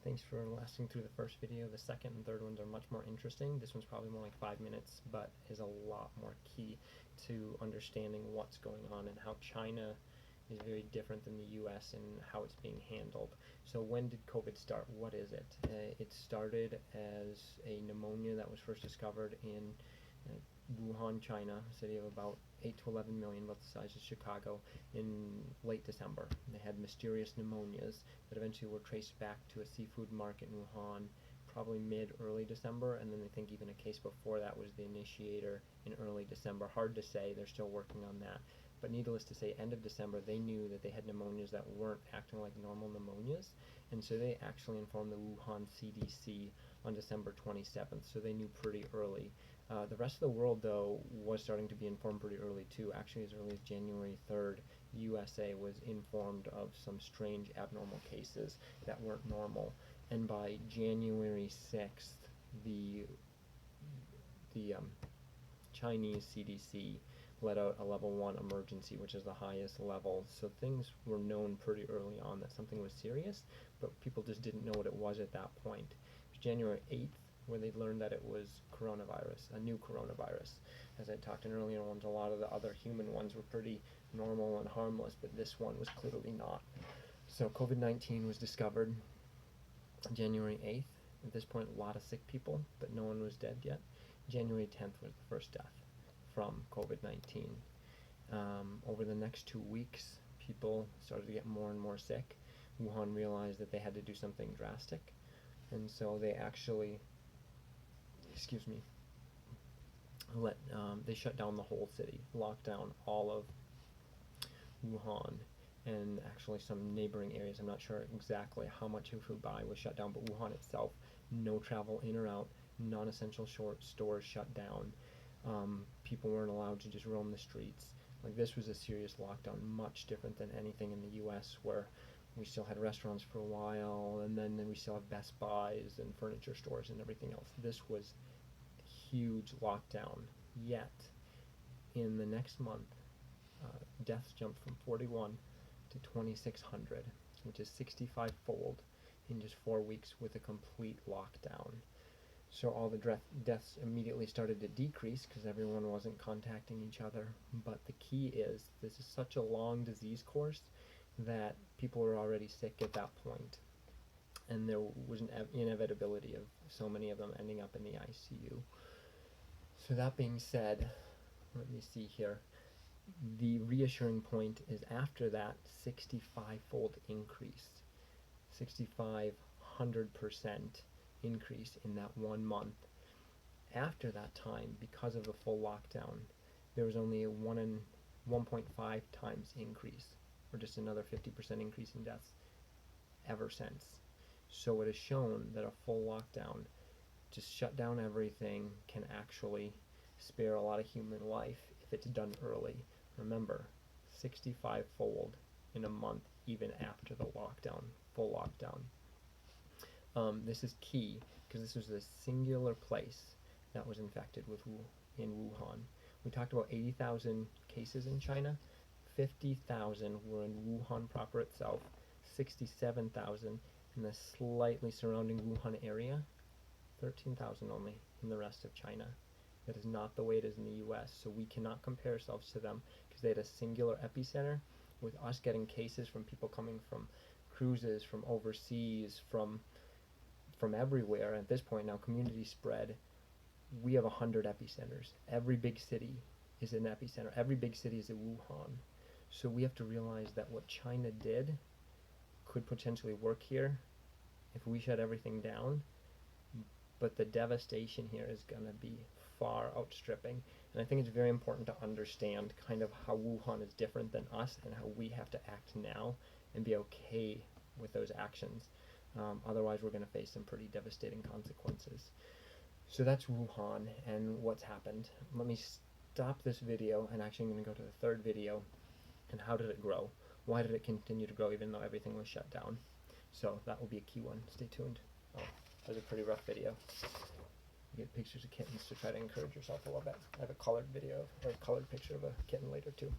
Thanks for lasting through the first video. The second and third ones are much more interesting. This one's probably more like 5 minutes, but is a lot more key to understanding what's going on and how China is very different than the US and how it's being handled. So when did COVID start? What is it? It started as a pneumonia that was first discovered in Wuhan, China, a city of about 8 to 11 million, about the size of Chicago, in late December. They had mysterious pneumonias that eventually were traced back to a seafood market in Wuhan, probably mid-early December, and then they think even a case before that was the initiator in early December. Hard to say, they're still working on that. But needless to say, end of December, they knew that they had pneumonias that weren't acting like normal pneumonias, and so they actually informed the Wuhan CDC on December 27th, so they knew pretty early. The rest of the world, though, was starting to be informed pretty early, too. Actually, as early as January 3rd, USA was informed of some strange abnormal cases that weren't normal, and by January 6th, the Chinese CDC let out a level 1 emergency, which is the highest level. So things were known pretty early on that something was serious, but people just didn't know what it was at that point. It was January 8th where they learned that it was coronavirus, a new coronavirus. As I talked in earlier ones, a lot of the other human ones were pretty normal and harmless, but this one was clearly not. So COVID-19 was discovered January 8th. At this point, a lot of sick people, but no one was dead yet. January 10th was the first death from COVID-19. Over the next 2 weeks, people started to get more and more sick. Wuhan realized that they had to do something drastic, and so they actually, they shut down the whole city, locked down all of Wuhan, and actually some neighboring areas. I'm not sure exactly how much of Hubei was shut down, but Wuhan itself, no travel in or out, non-essential stores shut down. People weren't allowed to just roam the streets. Like, this was a serious lockdown, much different than anything in the US, where we still had restaurants for a while, and then we still have Best Buys and furniture stores and everything else. This was a huge lockdown. Yet, in the next month, deaths jumped from 41 to 2,600, which is 65-fold in just 4 weeks with a complete lockdown. So all the deaths immediately started to decrease because everyone wasn't contacting each other. But the key is, this is such a long disease course that people were already sick at that point, and there was an inevitability of so many of them ending up in the ICU. So that being said, let me see here. The reassuring point is after that 65-fold increase, 6,500% increase in that 1 month. After that time, because of the full lockdown, there was only a 1.5 times increase, or just another 50% increase in deaths ever since. So it has shown that a full lockdown, just shut down everything, can actually spare a lot of human life if it's done early. Remember, 65-fold in a month, even after the lockdown, full lockdown. This is key because this was a singular place that was infected in Wuhan. We talked about 80,000 cases in China. 50,000 were in Wuhan proper itself, 67,000 in the slightly surrounding Wuhan area, 13,000 only in the rest of China. That is not the way it is in the US, so we cannot compare ourselves to them because they had a singular epicenter, with us getting cases from people coming from cruises, from overseas, from everywhere. At this point now, community spread, we have 100 epicenters. Every big city is an epicenter. Every big city is a Wuhan. So we have to realize that what China did could potentially work here if we shut everything down, but the devastation here is going to be far outstripping. And I think it's very important to understand kind of how Wuhan is different than us and how we have to act now and be okay with those actions. Otherwise, we're going to face some pretty devastating consequences. So that's Wuhan and what's happened. Let me stop this video, and actually I'm going to go to the third video. And how did it grow? Why did it continue to grow even though everything was shut down? So that will be a key one. Stay tuned. Oh, that was a pretty rough video. You get pictures of kittens to try to encourage yourself a little bit. I have a colored video, or a colored picture of a kitten later too.